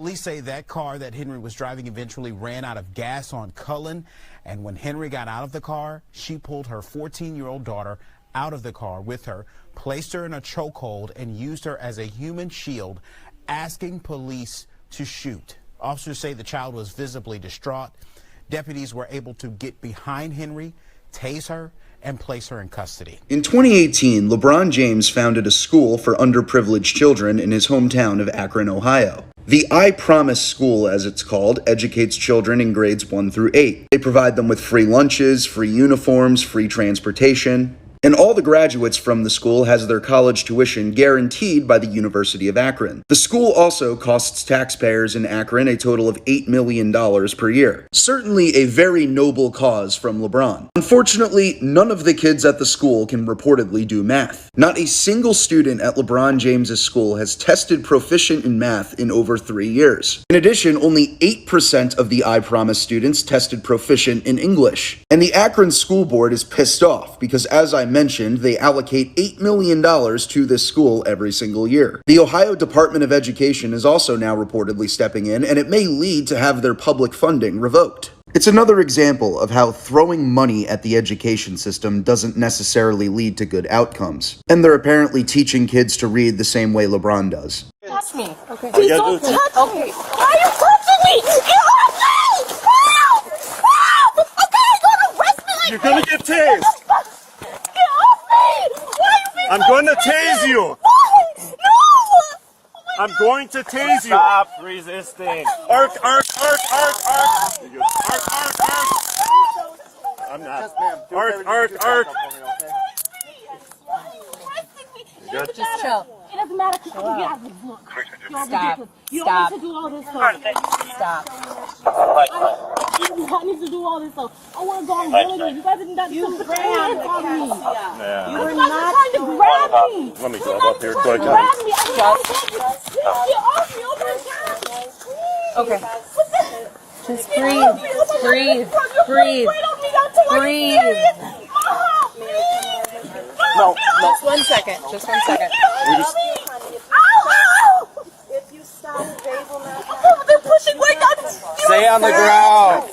Police say that car that Henry was driving eventually ran out of gas on Cullen, and when Henry got out of the car, she pulled her 14-year-old daughter out of the car with her, placed her in a chokehold, and used her as a human shield, asking police to shoot. Officers say the child was visibly distraught. Deputies were able to get behind Henry, tase her, and place her in custody. In 2018, LeBron James founded a school for underprivileged children in his hometown of Akron, Ohio. The I Promise School, as it's called, educates children in grades 1 through 8. They provide them with free lunches, free uniforms, free transportation. And all the graduates from the school has their college tuition guaranteed by the University of Akron. The school also costs taxpayers in Akron a total of $8 million per year. Certainly a very noble cause from LeBron. Unfortunately, none of the kids at the school can reportedly do math. Not a single student at LeBron James's school has tested proficient in math in over 3 years. In addition, only 8% of the I Promise students tested proficient in English. And the Akron School Board is pissed off because, as I mentioned, they allocate $8 million to this school every single year. The Ohio Department of Education is also now reportedly stepping in, and it may lead to have their public funding revoked. It's another example of how throwing money at the education system doesn't necessarily lead to good outcomes. And they're apparently teaching kids to read the same way LeBron does. Touch me. Okay. Please don't touch me. Okay. Why are you touching me? Get off me! Help! Help! Okay, you're gonna arrest me like You're gonna get tased. Get off me! Why are you being I'm so going to aggressive? tase you. Why? No! Oh my I'm God. going to tase you. Stop resisting. Arc, arc, arc, arc, arc. You're good. Arc, arc, arc. I'm not. Arc, arc, arc. Good. Just chill. It doesn't matter because you guys look. Stop. You Stop. don't need to do all this stuff. Stop. I need to do all this stuff. I want to go on holiday. You guys didn't put your hands on me. Yeah. You were not trying to grab me. Let me go up here quick. Grab me. I get off me. Oh my God. Okay. What's that? Just Get breathe. off me. Oh my God. Breathe. You're Breathe. afraid of me. That's why Breathe. I'm serious. Mom, please. No, no. Just 1 second. Just 1 second. If you stop, they will not. They're pushing weight down. Stay on the ground.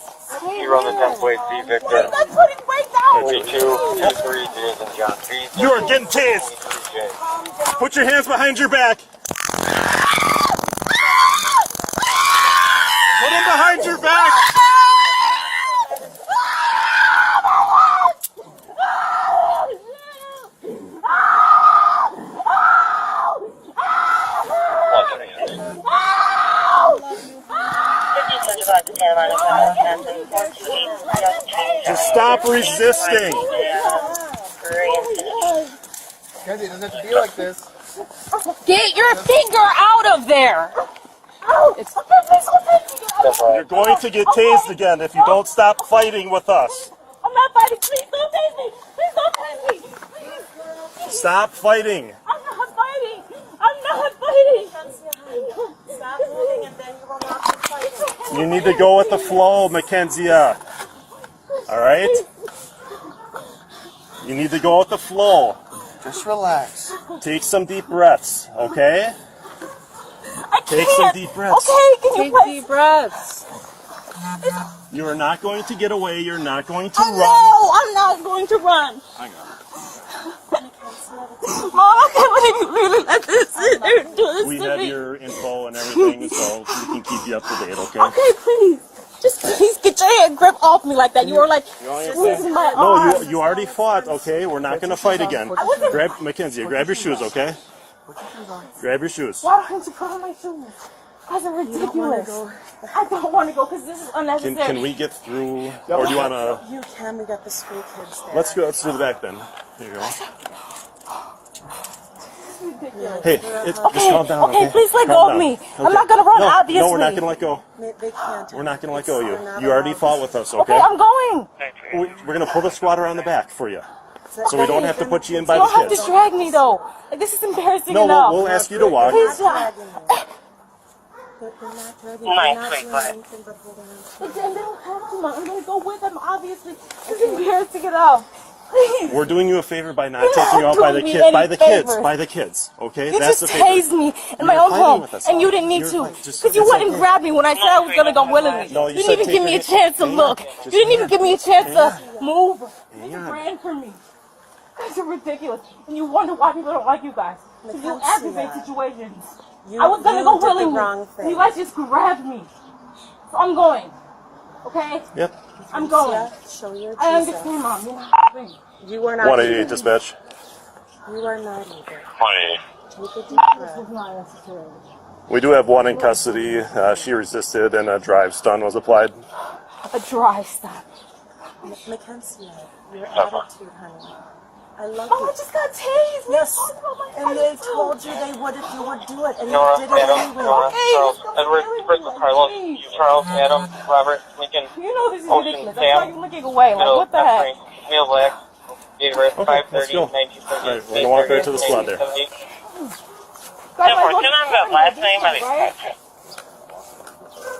You're on the 10th weight, B, Victor. They're putting weight down. 32, 23, Jason John. You are getting tased. Put your hands behind your back. Put them behind your back. Just stop resisting. Kenzie, it doesn't have to be like this. Get your finger out of there. You're going to get tased again if you don't stop fighting with us. I'm not fighting. Please don't tase me. Please don't tase me. Please. Stop fighting. I'm not fighting. I'm not fighting. Stop moving and then you will not be fighting. You need to go with the flow, Mackenzia. All right? You need to go with the flow. Just relax. Take some deep breaths, okay? I can't. Take some deep breaths. Okay, can you Take please? deep breaths. You are not going to get away. You're not going to run. No, I'm not going to run. Hang on. Mom, I can't believe you really let this do this We to have me. your info and everything, so we can keep you up to date, okay? Okay, please. Just please get your hand grip off me like that. You were like squeezing my arm. No, you already fought, okay? We're not going to fight again. Grab, Mackenzie, grab your shoes, okay? Grab your shoes. Why don't you put on my shoes? That's ridiculous. I don't want to go because this is unnecessary. Can we get through, or do you want to? You can, we got the school kids there. Let's go. Let's do the back then. Here you go. Hey, just calm down. Okay, please let Calm go down. of me. Okay. I'm not gonna run, No, obviously. No, we're not gonna let go. They can't. We're not gonna let go of They're not you. You already allowed. fought with us, Okay, okay? I'm going. We're gonna pull the squad around the back for you, so we don't have to put you in by You the don't have to kids. drag me though. Like, this is embarrassing No, enough. we'll ask you to walk. Please, They're not ready. They're not doing anything but holding on. But then they don't have to. I'm gonna go with them, obviously. This is embarrassing enough. Please. We're doing you a favor by not taking you out by the kids. Okay, You that's just the favor. tased me in my own home, and you didn't need to, because you wouldn't grab me when I said I was gonna go willingly. No, You you didn't said even take give me a your chance to hand. look. You didn't even give me a chance to move. Hang You on. ran for me. You guys are ridiculous, and you wonder why people don't like you guys. Because you aggravate situations. I was gonna go willingly. And you guys just grabbed me. So I'm going. Okay? Yep. I'm going. Show your I Jesus. understand, Mom. You're not free. You are not 188 dispatch. You are not either. 188. Take a deep breath. It's not necessary. We do have one in custody. She resisted and a drive stun was applied. A dry stop. Mackenzie, your attitude, honey. I love Oh, you. I just got tased. Yes, Talk about my and they attitude. told you they would if you would do it, and you Nora, did it Adam, anyway. Nora, Hey, Charles, let's go Edward, really Crystal, quick, Carlos, please. Charles, Adam, Robert, Lincoln, You know this is Ocean, ridiculous. Sam, That's why you're looking away. Like, Bill, what the heck? Frank, Neil Black, date of birth, Okay, let's 5/30, go. 1978. All right, we're gonna walk right to the squad there. 1978. Guys, Yeah, like, we're what's still on the happening? last This name is of it. right.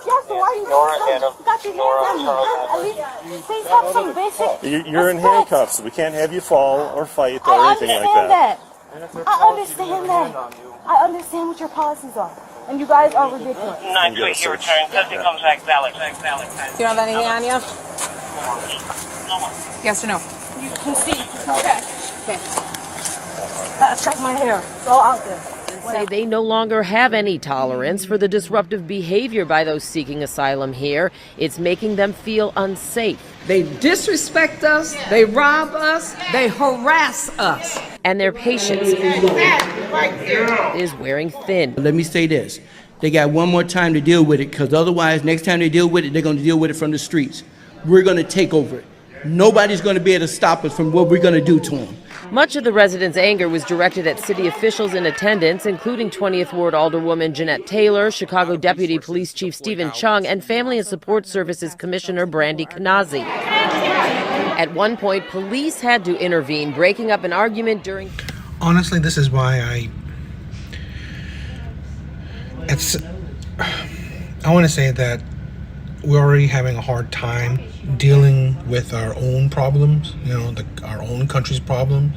Yeah, so why you Nora, you Adam, got your Nora, hands on me? Charles, At least please have some basic You're in respect. handcuffs. We can't have you fall or fight or I anything like understand that. I understand that. I understand what your policies are. And you guys are ridiculous. Not quick, you return. Custody comes back valid. You don't have anything on you? Yes or no? You can see. Okay. Check my hair. It's all out there. Say they no longer have any tolerance for the disruptive behavior by those seeking asylum here. It's making them feel unsafe. They disrespect us, they rob us, they harass us. And their patience is wearing thin. Let me say this. They got one more time to deal with it, because otherwise, next time they deal with it, they're going to deal with it from the streets. We're going to take over it. Nobody's going to be able to stop us from what we're going to do to them. Much of the residents' anger was directed at city officials in attendance, including 20th Ward Alderwoman Jeanette Taylor, Chicago Deputy Police Chief Stephen Chung, and Family and Support Services Commissioner Brandy Kanazi. At one point, police had to intervene, breaking up an argument during... Honestly, this is why I want to say that we're already having a hard time dealing with our own problems, our own country's problems.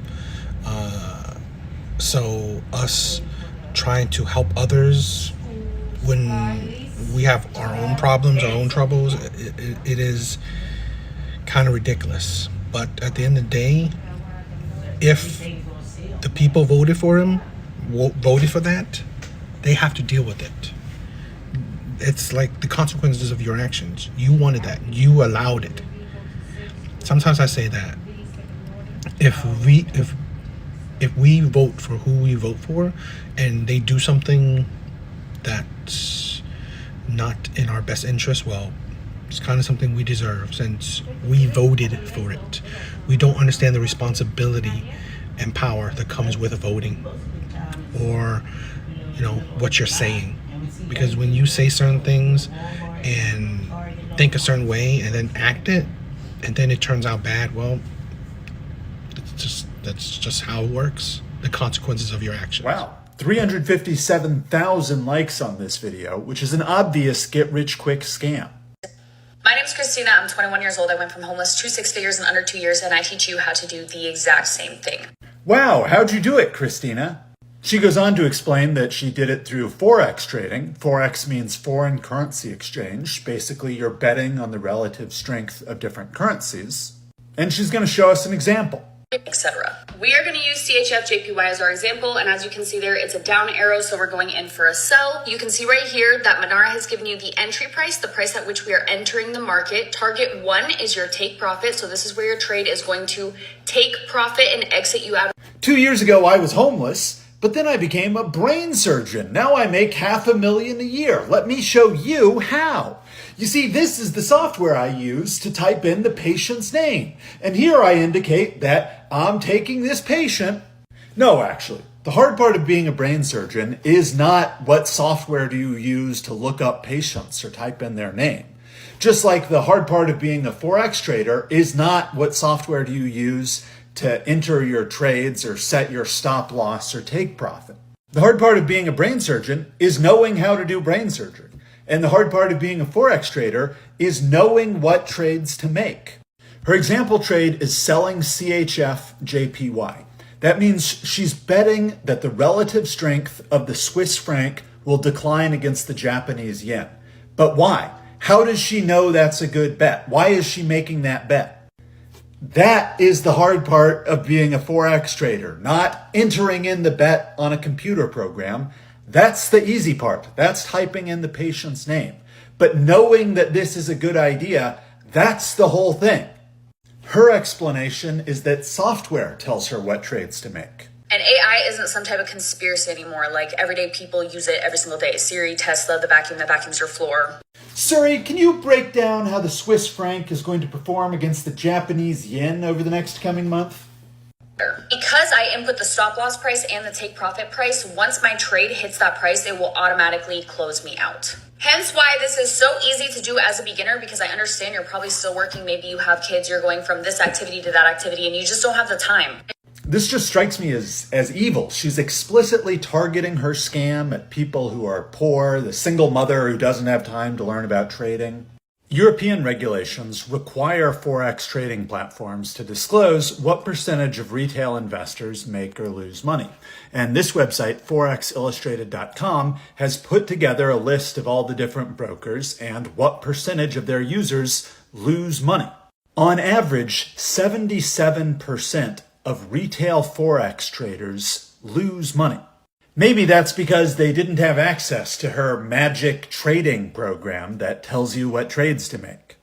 So us trying to help others when we have our own problems, our own troubles, it is kind of ridiculous. But at the end of the day, if the people voted for him, voted for that, they have to deal with it. It's like the consequences of your actions. You wanted that. You allowed it. Sometimes I say that if we vote for who we vote for and they do something that's not in our best interest, well, it's kind of something we deserve since we voted for it. We don't understand the responsibility and power that comes with voting, or what you're saying. Because when you say certain things and think a certain way and then act it, and then it turns out bad, well, that's just how it works. The consequences of your actions. Wow. 357,000 likes on this video, which is an obvious get-rich-quick scam. My name's Christina. I'm 21 years old. I went from homeless to 6 figures in under 2 years, and I teach you how to do the exact same thing. Wow, how'd you do it, Christina? She goes on to explain that she did it through Forex trading. Forex means foreign currency exchange. Basically, you're betting on the relative strength of different currencies. And she's going to show us an example. Etc. We are going to use CHF JPY as our example, and as you can see there, it's a down arrow, so we're going in for a sell. You can see right here that Manara has given you the entry price, the price at which we are entering the market. Target 1 is your take profit, so this is where your trade is going to take profit and exit you out. 2 years ago, I was homeless, but then I became a brain surgeon. Now I make $500,000 a year. Let me show you how. You see, this is the software I use to type in the patient's name. And here I indicate that I'm taking this patient. No, actually, the hard part of being a brain surgeon is not what software do you use to look up patients or type in their name. Just like the hard part of being a Forex trader is not what software do you use to enter your trades or set your stop loss or take profit. The hard part of being a brain surgeon is knowing how to do brain surgery. And the hard part of being a Forex trader is knowing what trades to make. Her example trade is selling CHF JPY. That means she's betting that the relative strength of the Swiss franc will decline against the Japanese yen. But why? How does she know that's a good bet? Why is she making that bet? That is the hard part of being a Forex trader, not entering in the bet on a computer program. That's the easy part. That's typing in the patient's name. But knowing that this is a good idea, that's the whole thing. Her explanation is that software tells her what trades to make. And AI isn't some type of conspiracy anymore. Like, everyday people use it every single day. Siri, Tesla, the vacuum that vacuums your floor. Siri, can you break down how the Swiss franc is going to perform against the Japanese yen over the next coming month? Because I input the stop loss price and the take profit price, once my trade hits that price, it will automatically close me out. Hence why this is so easy to do as a beginner, because I understand you're probably still working. Maybe you have kids, you're going from this activity to that activity, and you just don't have the time. This just strikes me as evil. She's explicitly targeting her scam at people who are poor, the single mother who doesn't have time to learn about trading. European regulations require Forex trading platforms to disclose what percentage of retail investors make or lose money. And this website, forexillustrated.com, has put together a list of all the different brokers and what percentage of their users lose money. On average, 77% of retail Forex traders lose money. Maybe that's because they didn't have access to her magic trading program that tells you what trades to make.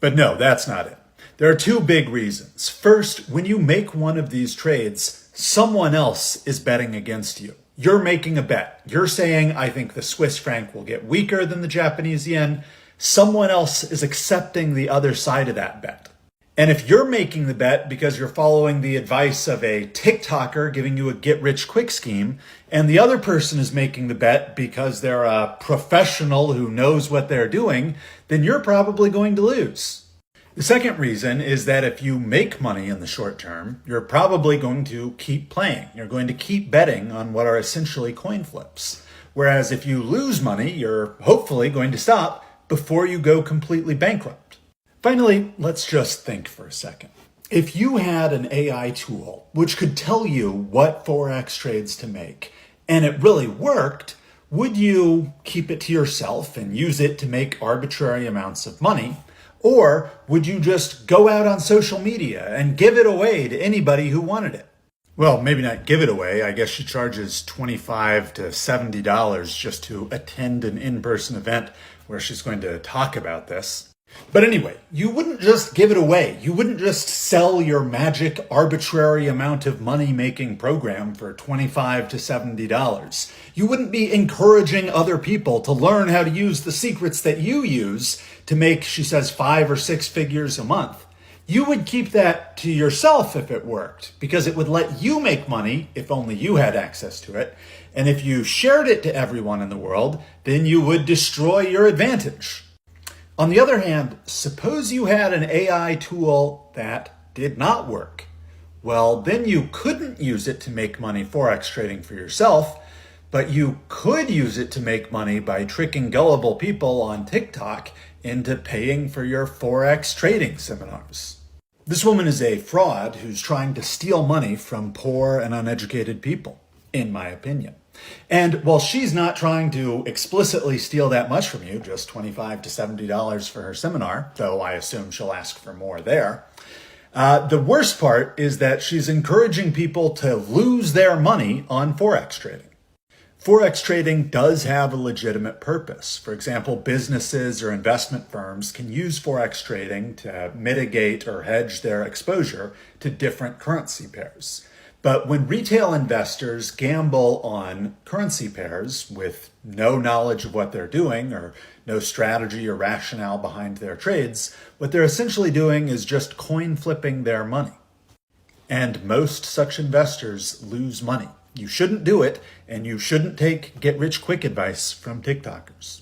But no, that's not it. There are two big reasons. First, when you make one of these trades, someone else is betting against you. You're making a bet. You're saying, I think the Swiss franc will get weaker than the Japanese yen. Someone else is accepting the other side of that bet. And if you're making the bet because you're following the advice of a TikToker giving you a get-rich-quick scheme, and the other person is making the bet because they're a professional who knows what they're doing, then you're probably going to lose. The second reason is that if you make money in the short term, you're probably going to keep playing. You're going to keep betting on what are essentially coin flips. Whereas if you lose money, you're hopefully going to stop before you go completely bankrupt. Finally, let's just think for a second. If you had an AI tool which could tell you what Forex trades to make, and it really worked, would you keep it to yourself and use it to make arbitrary amounts of money? Or would you just go out on social media and give it away to anybody who wanted it? Well, maybe not give it away. I guess she charges $25 to $70 just to attend an in-person event where she's going to talk about this. But anyway, you wouldn't just give it away. You wouldn't just sell your magic arbitrary amount of money-making program for $25 to $70. You wouldn't be encouraging other people to learn how to use the secrets that you use to make, she says, 5 or 6 figures a month. You would keep that to yourself if it worked, because it would let you make money if only you had access to it. And if you shared it to everyone in the world, then you would destroy your advantage. On the other hand, suppose you had an AI tool that did not work. Well, then you couldn't use it to make money Forex trading for yourself, but you could use it to make money by tricking gullible people on TikTok into paying for your Forex trading seminars. This woman is a fraud who's trying to steal money from poor and uneducated people, in my opinion. And while she's not trying to explicitly steal that much from you, just $25 to $70 for her seminar, though I assume she'll ask for more there, the worst part is that she's encouraging people to lose their money on Forex trading. Forex trading does have a legitimate purpose. For example, businesses or investment firms can use Forex trading to mitigate or hedge their exposure to different currency pairs. But when retail investors gamble on currency pairs with no knowledge of what they're doing or no strategy or rationale behind their trades, what they're essentially doing is just coin flipping their money. And most such investors lose money. You shouldn't do it, and you shouldn't take get-rich-quick advice from TikTokers.